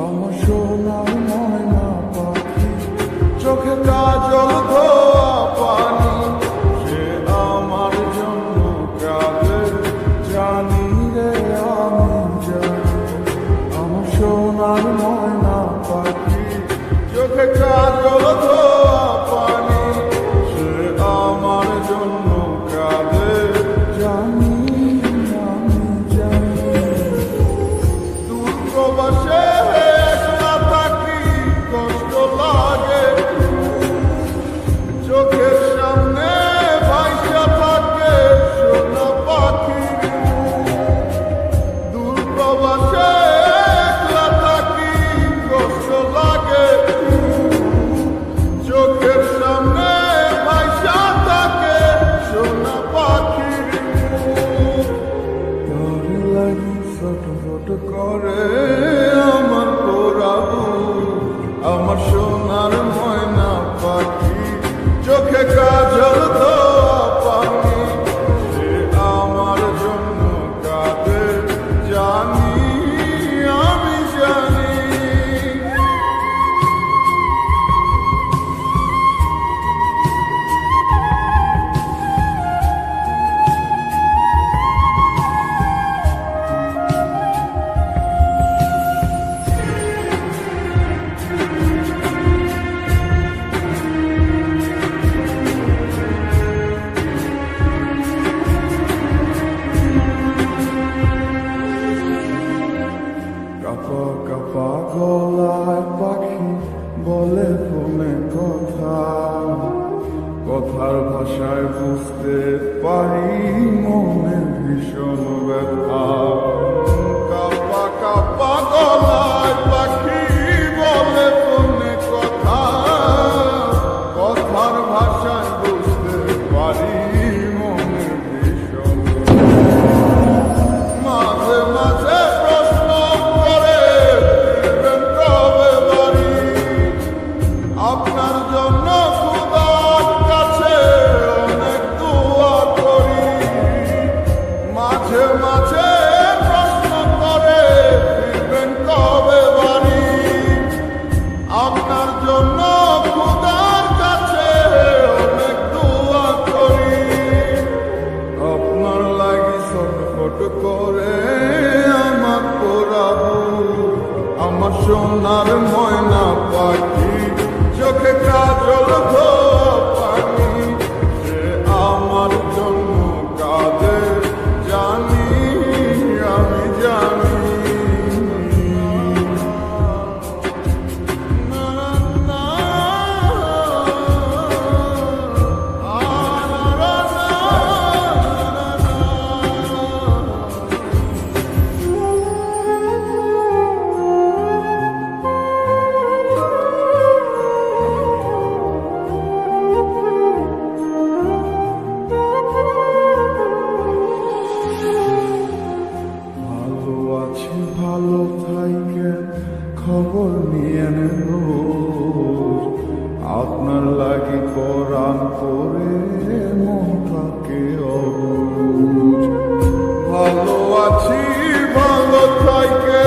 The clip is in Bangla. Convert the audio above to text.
আমার সোনার ময়না পাখি, চোখে কাজল ধোয়া পানি, সে আমার জন্য কাঁদে জানি রে আমি জানি। আমার সোনার ময়না পাখি, চোখে কাজল ধোয়া পানি, সে আমার জন্য কাঁদে জানি আমি জানি। দূর প্রবাসে একলা থাকি, কষ্ট লাগে, চোখের সামনে ভাইসা থাকে সোনা পাখির মুখ। দূর প্রবাসে একলা থাকি, কষ্ট লাগে, চোখের সামনে ভাইসা থাকে সোনা পাখির মুখ। তোর লাগি ছটফট করে আমার পোড়াবো, আমার সোনার ময়না পাখি, চোখে কাজল ধোয়া পানি, সে আমার জন্য কাঁদে জানি আমি জানি। কাপা কাপা গলায় পাখি বলে ফোনে কথা, কথার ভাষায় বুঝতে পারি মনের ভীষণ ব্যথা। কাপা কাপা গলায় পাখি বলে ফোনে কথা, কথার ভাষায় বুঝতে পারি মনের ভীষণ ব্যথা। মাঝে মাঝে প্রশ্ন করে ফিরবেন কবে বাড়ি, আপনার জন্য খোদার কাছে অনেক দোয়া করি। মাঝে মাঝে প্রশ্ন করে ফিরবেন কবে বাড়ি, আপনার জন্য খোদার কাছে অনেক দোয়া করি। আপনার লাগি ছটফট করে আমার পোড়াবো, আমার সোনার ময়না পাখি, চোখে কাজল ধোয়া পানি, সে আমার জন্য কাঁদে জানি আমি জানি। না, না, ভালো আছি ভালো থাইকে খবর নিয়ে নেব, আপনার লাগি পরাণ করে মনটাকে অবুঝ। ভালো আছি ভালো থাইকে